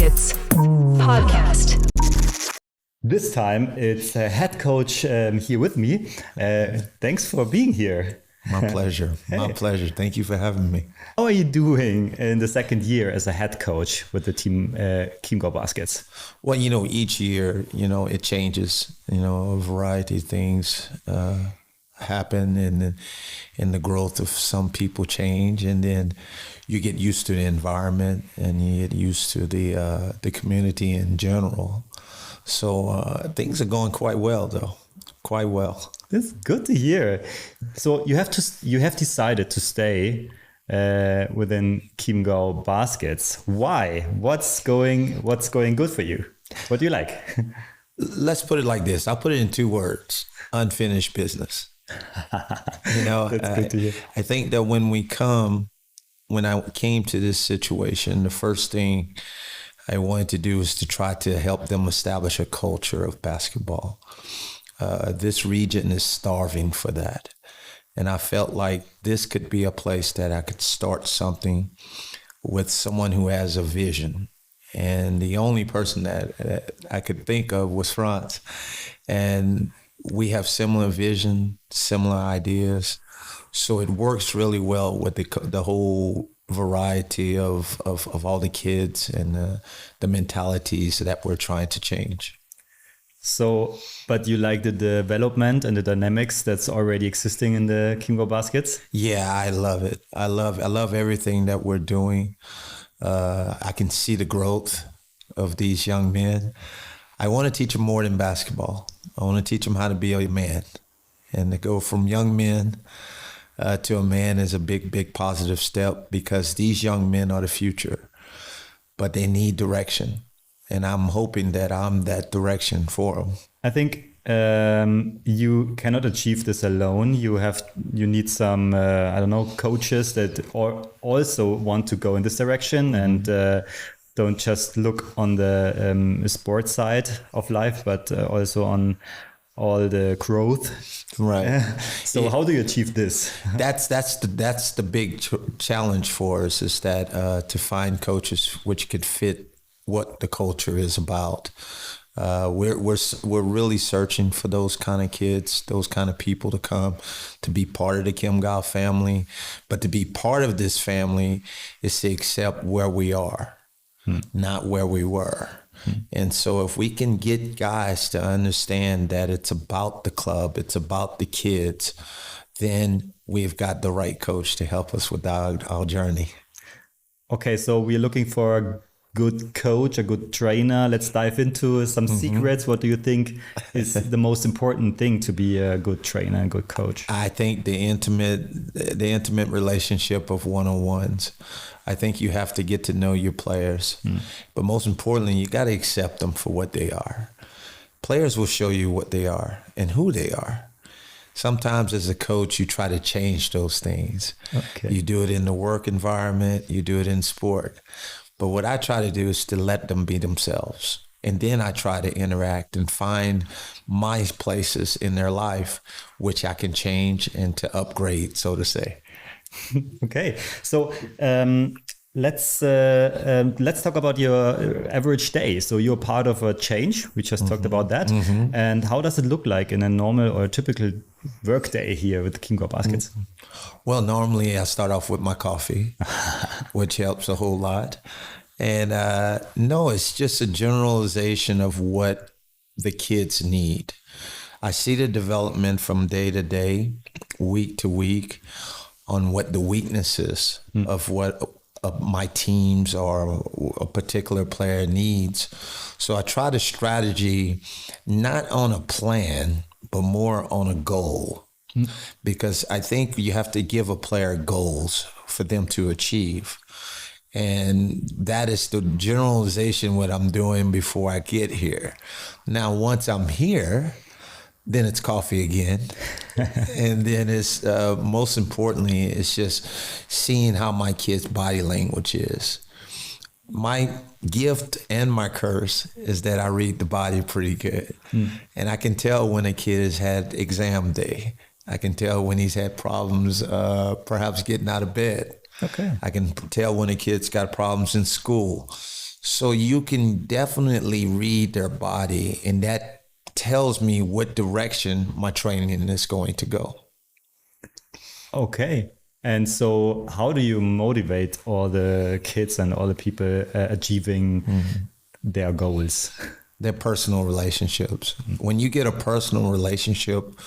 Baskets Podcast. This time it's a head coach here with me. Thanks for being here. My pleasure. Hey. My pleasure. Thank you for having me. How are you doing in the second year as a head coach with the team Chiemgau Baskets? Well, each year, it changes. A variety of things happen, and the growth of some people change, and then you get used to the environment, and you get used to the community in general. So things are going quite well, though. Quite well. That's good to hear. So you have decided to stay within Chiemgau Baskets. Why? What's going good for you? What do you like? Let's put it like this. I'll put it in 2 words: unfinished business. That's good to hear. I think that when I came to this situation, the first thing I wanted to do is to try to help them establish a culture of basketball. This region is starving for that. And I felt like this could be a place that I could start something with someone who has a vision. And the only person that I could think of was Franz. And we have similar vision, similar ideas. So it works really well with the whole variety of all the kids and the mentalities that we're trying to change. So, but you like the development and the dynamics that's already existing in the Chiemgau Baskets? Yeah, I love it. I love everything that we're doing. I can see the growth of these young men. I want to teach them more than basketball. I want to teach them how to be a man. And to go from young men to a man is a big, big positive step, because these young men are the future, but they need direction. And I'm hoping that I'm that direction for them. I think you cannot achieve this alone. You need some, coaches that also want to go in this direction and don't just look on the sports side of life, but also on all the growth. Right. So how do you achieve this? That's the big challenge for us, is that to find coaches which could fit what the culture is about. We're really searching for those kind of kids, those kind of people to come to be part of the Chiemgau family. But to be part of this family is to accept where we are, not where we were. And so if we can get guys to understand that it's about the club, it's about the kids, then we've got the right coach to help us with our journey. Okay, so we're looking for a good coach, a good trainer. Let's dive into some secrets. What do you think is the most important thing to be a good trainer and good coach? I think the intimate relationship of one-on-ones. I think you have to get to know your players. But most importantly, you got to accept them for what they are. Players will show you what they are and who they are. Sometimes as a coach, you try to change those things. Okay. You do it in the work environment, you do it in sport. But what I try to do is to let them be themselves. And then I try to interact and find my places in their life, which I can change and to upgrade, so to say. Okay. So let's talk about your average day. So you're part of a change. We just talked about that. And how does it look like in a normal or typical work day here with Chiemgau Baskets? Well, normally I start off with my coffee, which helps a whole lot. And no, it's just a generalization of what the kids need. I see the development from day to day, week to week, on what the weaknesses of what my teams or a particular player needs. So I try to strategy not on a plan, but more on a goal. Because I think you have to give a player goals for them to achieve. And that is the generalization what I'm doing before I get here. Now, once I'm here, then it's coffee again. And then it's, most importantly, it's just seeing how my kid's body language is. My gift and my curse is that I read the body pretty good. And I can tell when a kid has had exam day. I can tell when he's had problems, perhaps getting out of bed. Okay. I can tell when a kid's got problems in school. So you can definitely read their body, and that tells me what direction my training is going to go. Okay. And so how do you motivate all the kids and all the people achieving their goals? Their personal relationships. When you get a personal relationship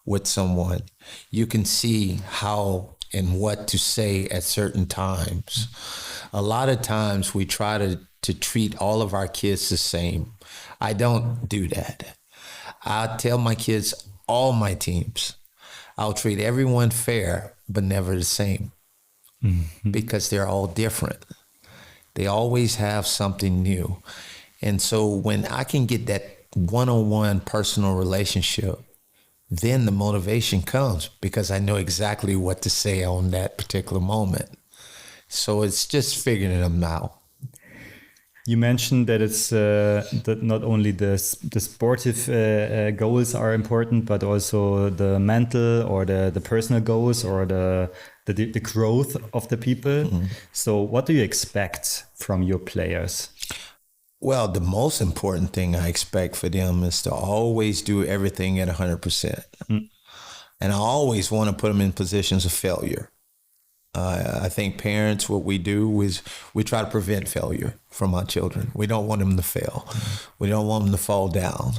with someone, you can see how and what to say at certain times. A lot of times we try to treat all of our kids the same. I don't do that. I tell my kids, all my teams, I'll treat everyone fair, but never the same, because they're all different. They always have something new. And so when I can get that one-on-one personal relationship, then the motivation comes, because I know exactly what to say on that particular moment. So it's just figuring them out. You mentioned that it's that not only the sportive goals are important, but also the mental or the personal goals or the growth of the people. So what do you expect from your players? Well, the most important thing I expect for them is to always do everything at 100%. And I always want to put them in positions of failure. I think parents, what we do is we try to prevent failure from our children. We don't want them to fail. We don't want them to fall down.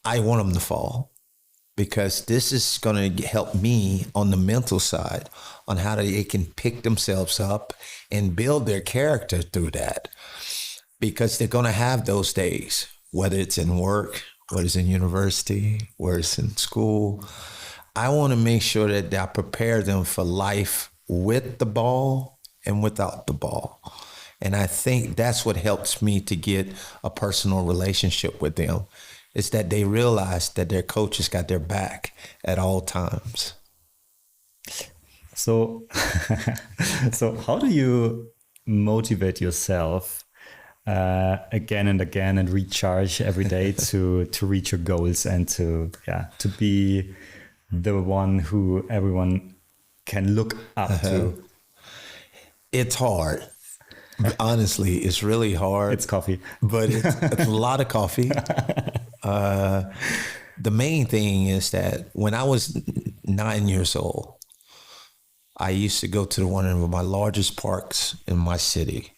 I want them to fall, because this is going to help me on the mental side on how they can pick themselves up and build their character through that. Because they're going to have those days, whether it's in work, whether it's in university, whether it's in school. I want to make sure that I prepare them for life with the ball and without the ball. And I think that's what helps me to get a personal relationship with them, is that they realize that their coach has got their back at all times. So, so how do you motivate yourself again and again and recharge every day to reach your goals and to be the one who everyone can look up to? It's hard. Honestly, it's really hard. It's coffee. But it's a lot of coffee. The main thing is that when I was 9 years old, I used to go to one of my largest parks in my city,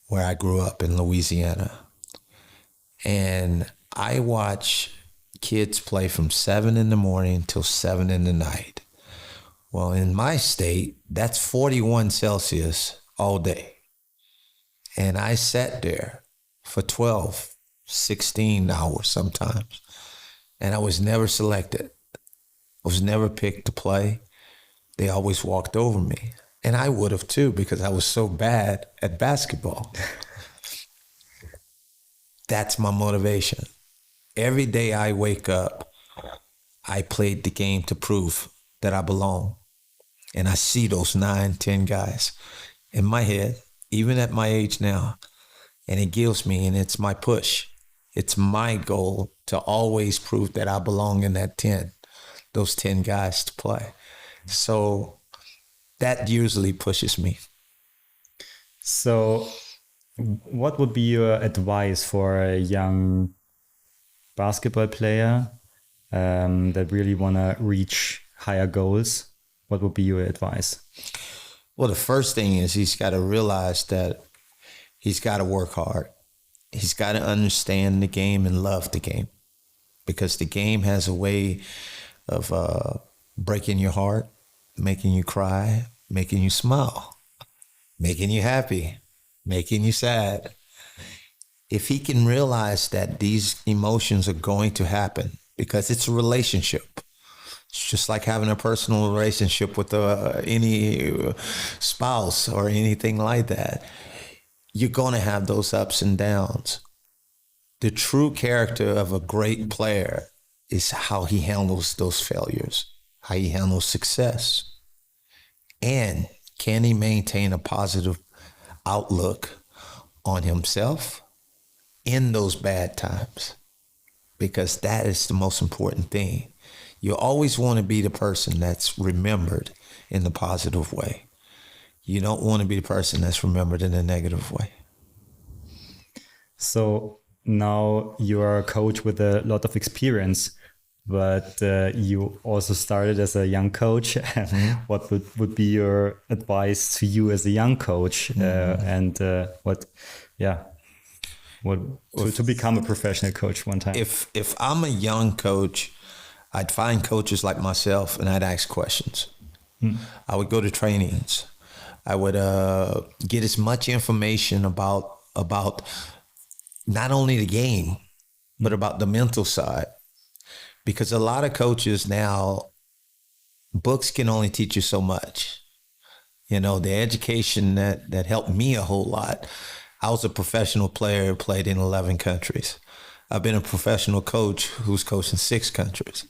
where I grew up in Louisiana. And I watch kids play from 7 in the morning till 7 in the night. Well, in my state, that's 41 Celsius all day. And I sat there for 12, 16 hours sometimes. And I was never selected. I was never picked to play. They always walked over me. And I would have too, because I was so bad at basketball. That's my motivation. Every day I wake up, I played the game to prove that I belong. And I see those 9, 10 guys in my head, even at my age now. And it gives me, and it's my push. It's my goal to always prove that I belong in that 10, those 10 guys to play. So that usually pushes me. So what would be your advice for a young basketball player that really want to reach higher goals? What would be your advice? Well, the first thing is he's got to realize that he's got to work hard. He's got to understand the game and love the game, because the game has a way of breaking your heart, making you cry, making you smile, making you happy, making you sad. If he can realize that these emotions are going to happen, because it's a relationship. It's just like having a personal relationship with any spouse or anything like that. You're going to have those ups and downs. The true character of a great player is how he handles those failures, how he handles success. And can he maintain a positive outlook on himself in those bad times? Because that is the most important thing. You always want to be the person that's remembered in the positive way. You don't want to be the person that's remembered in a negative way. So now you are a coach with a lot of experience, but you also started as a young coach. What would be your advice to you as a young coach, to become a professional coach one time? If I'm a young coach, I'd find coaches like myself and I'd ask questions. I would go to trainings. I would get as much information about not only the game, but about the mental side. Because a lot of coaches now, books can only teach you so much. You know, the education that helped me a whole lot. I was a professional player, played in 11 countries. I've been a professional coach who's coached in 6 countries.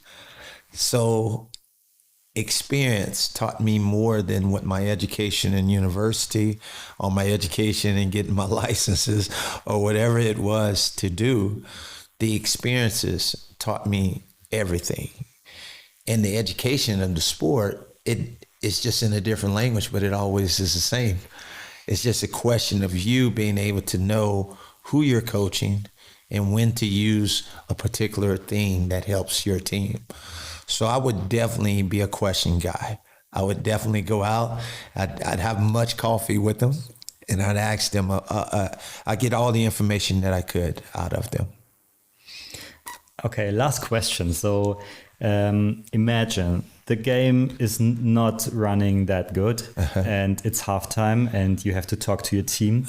So experience taught me more than what my education in university or my education in getting my licenses or whatever it was to do. The experiences taught me everything. And the education of the sport, it is just in a different language, but it always is the same. It's just a question of you being able to know who you're coaching and when to use a particular thing that helps your team. So I would definitely be a question guy. I would definitely go out. I'd have much coffee with them, and I'd ask them. I'd get all the information that I could out of them. Okay, last question. So imagine the game is not running that good, and it's halftime, and you have to talk to your team.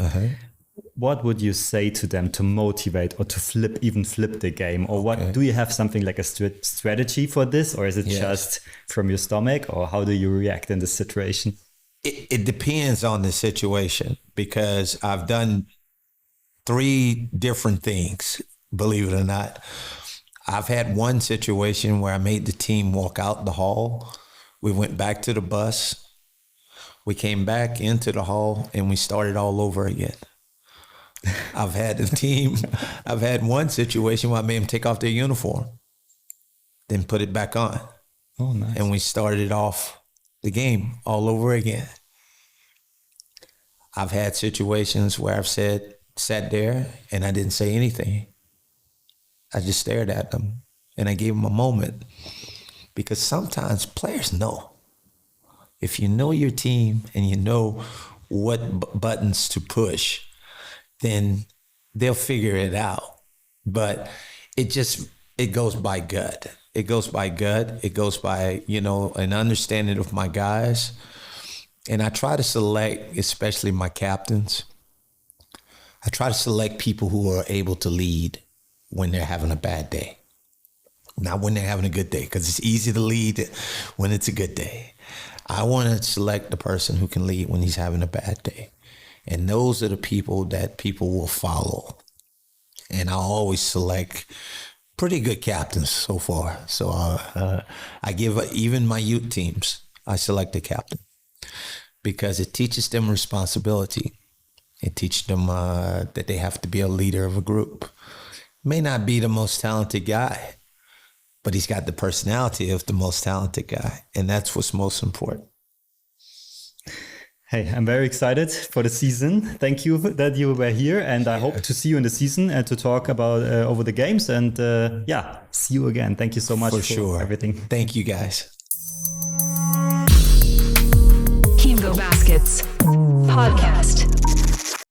What would you say to them to motivate or to flip the game? Or what do you have something like a strategy for this? Or is it just from your stomach? Or how do you react in this situation? It depends on the situation, because I've done 3 different things, believe it or not. I've had one situation where I made the team walk out the hall. We went back to the bus. We came back into the hall and we started all over again. I've had one situation where I made them take off their uniform, then put it back on. Oh, nice. And we started off the game all over again. I've had situations where I've sat there and I didn't say anything. I just stared at them and I gave them a moment, because sometimes players know. If you know your team and you know what buttons to push, then they'll figure it out. But it goes by gut. It goes by gut. It goes by, an understanding of my guys. And I try to select, especially my captains, I try to select people who are able to lead when they're having a bad day. Not when they're having a good day, because it's easy to lead when it's a good day. I want to select the person who can lead when he's having a bad day. And those are the people that people will follow. And I always select pretty good captains so far. So I give, even my youth teams, I select a captain, because it teaches them responsibility. It teaches them that they have to be a leader of a group. May not be the most talented guy, but he's got the personality of the most talented guy. And that's what's most important. Hey, I'm very excited for the season. Thank you that you were here, and I hope to see you in the season and to talk about over the games. And see you again. Thank you so much for everything. Thank you, guys. Chiemgau Baskets Podcast.